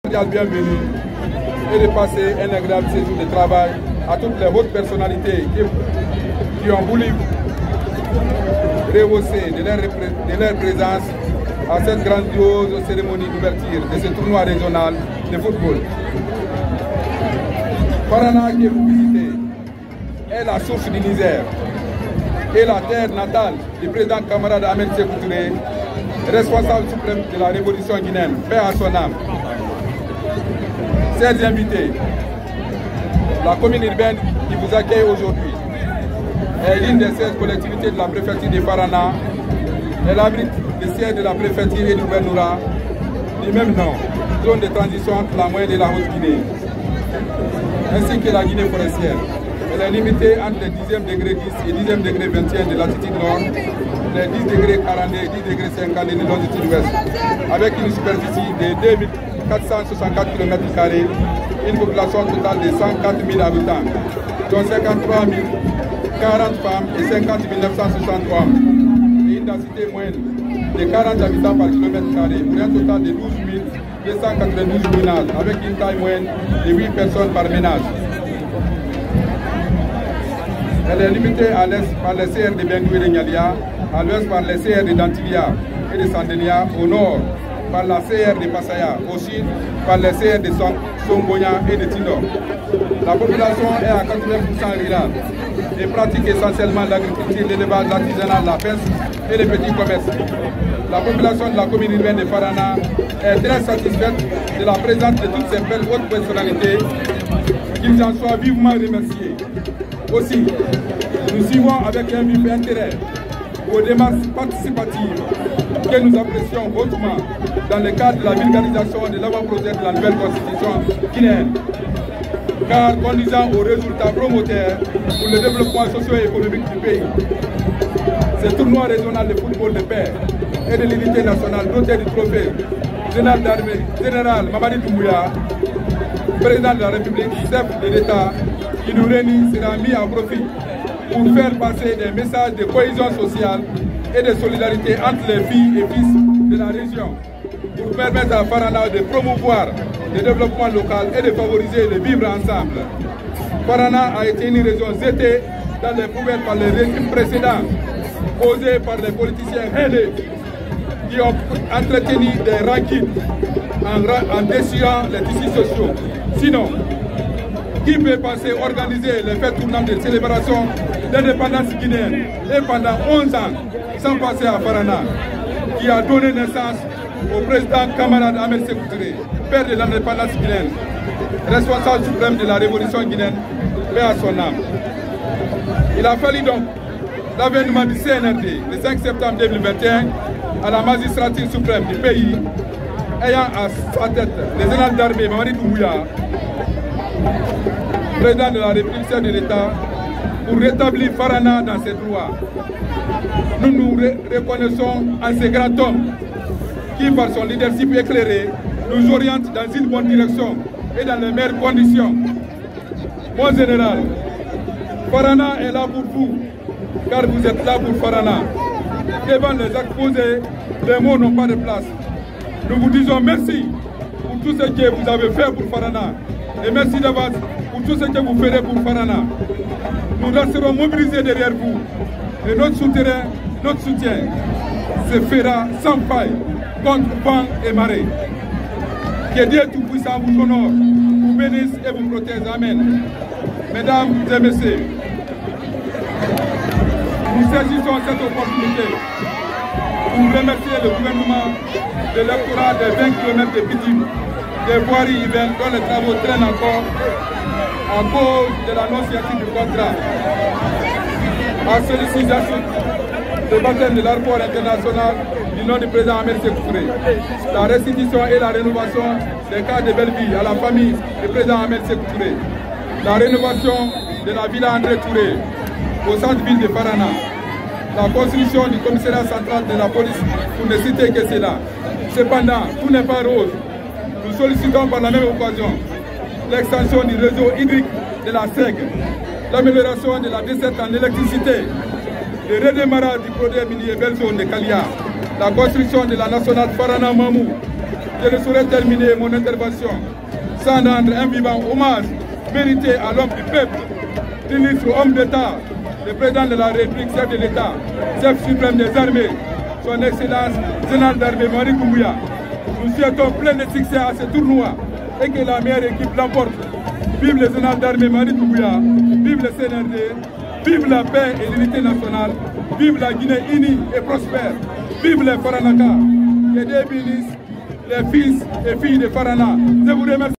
Bienvenue et de passer un agréable séjour de travail à toutes les hautes personnalités qui ont voulu rehausser de leur présence à cette grandiose cérémonie d'ouverture de ce tournoi régional de football. Farana, que vous visitez, est la source du Niger et la terre natale du président camarade Ahmed Sékou Touré, responsable suprême de la révolution guinéenne, paix à son âme. Chers invités, la commune urbaine qui vous accueille aujourd'hui est l'une des 16 collectivités de la préfecture de Farana. Elle abrite le siège de la préfecture et du Benoura, du même nom, zone de transition entre la moyenne et la haute Guinée, ainsi que la Guinée forestière. Elle est limitée entre les 10e degré 10 et 10e degré 21 de latitude nord, les 10 degrés 42 et 10 degrés 50 de longitude ouest, avec une superficie de 2464 km², une population totale de 104 000 habitants, dont 53 000, 40 femmes et 50 963 hommes, et une densité moyenne de 40 habitants par km², pour un total de 12 292 ménages, avec une taille moyenne de 8 personnes par ménage. Elle est limitée à l'est par les CR de Bendou et de Nyalia, à l'ouest par les CR de Dantilia et de Sandenia, au nord par la CR de Passaya, au sud par les CR de Songoya et de Tino. La population est à 80% rurale et pratique essentiellement l'agriculture, l'élevage, l'artisanat, la pêche et les petits commerces. La population de la commune urbaine de Farana est très satisfaite de la présence de toutes ces belles hautes personnalités, qu'ils en soient vivement remerciés. Aussi, nous suivons avec un vif intérêt aux démarches participatives que nous apprécions hautement dans le cadre de la vulgarisation de l'avant-projet de la nouvelle constitution guinéenne, car conduisant aux résultats promoteurs pour le développement socio-économique du pays. Ce tournoi régional de football de paix et de l'unité nationale doté du trophée général d'armée général Mamadi Doumbouya, président de la République, chef de l'État, qui nous réunit, sera mis à profit pour faire passer des messages de cohésion sociale et de solidarité entre les filles et fils de la région, pour permettre à Farana de promouvoir le développement local et de favoriser le vivre ensemble. Farana a été une région zétée dans les poubelles par les régimes précédents, causés par les politiciens haineux qui ont entretenu des rancines en déchirant les tissus sociaux. Sinon, qui peut penser organiser les fêtes tournantes de célébration d'indépendance guinéenne et pendant 11 ans sans passer à Farana, qui a donné naissance au président camarade Ahmed Sékou Touré, père de l'indépendance guinéenne, responsable suprême de la révolution guinéenne, paix à son âme. Il a fallu donc l'avènement du CNRD le 5 septembre 2021 à la magistrature suprême du pays, ayant à sa tête le général d'armée Mamadi Doumbouya, président de la République, chef de l'État, pour rétablir Farana dans ses droits. Nous nous reconnaissons en ce grand homme qui, par son leadership éclairé, nous oriente dans une bonne direction et dans les meilleures conditions. Mon général, Farana est là pour vous, car vous êtes là pour Farana. Devant les actes posés, les mots n'ont pas de place. Nous vous disons merci pour tout ce que vous avez fait pour Farana. Et merci d'avance pour tout ce que vous ferez pour Farana. Nous resterons mobilisés derrière vous. Et notre soutien se fera sans faille contre vent et marée. Que Dieu Tout-Puissant vous honore, vous bénisse et vous protège. Amen. Mesdames et messieurs, nous saisissons cette opportunité pour remercier le gouvernement de l'électorat des 20 km de Bidjim, des voiries urbaines dont les travaux traînent encore à cause de la non-signature du contrat. À celui-ci, j'ajoute le baptême de l'aéroport international du nom du président Ahmed Sékou Touré, la restitution et la rénovation des cas de Belleville à la famille du président Ahmed Sékou Touré, la rénovation de la villa André Touré au centre-ville de Farana, la construction du commissariat central de la police, pour ne citer que cela. Cependant, tout n'est pas rose. Nous sollicitons par la même occasion l'extension du réseau hydrique de la SEG, l'amélioration de la desserte en électricité, le redémarrage du projet minier Belzone de Kalia, la construction de la nationale Farana-Mamou je ne saurais terminer mon intervention sans rendre un vivant hommage mérité à l'homme du peuple, l'illustre homme d'État, le président de la République, chef de l'État, chef suprême des armées, son Excellence général d'armée Marie Doumbouya. Nous souhaitons plein de succès à ce tournoi et que la meilleure équipe l'emporte. Vive le général d'armée Marie Doumbouya, vive le CNRD, vive la paix et l'unité nationale, vive la Guinée unie et prospère, vive les Faranaka, les deux ministres, les fils et filles de Farana. Je vous remercie.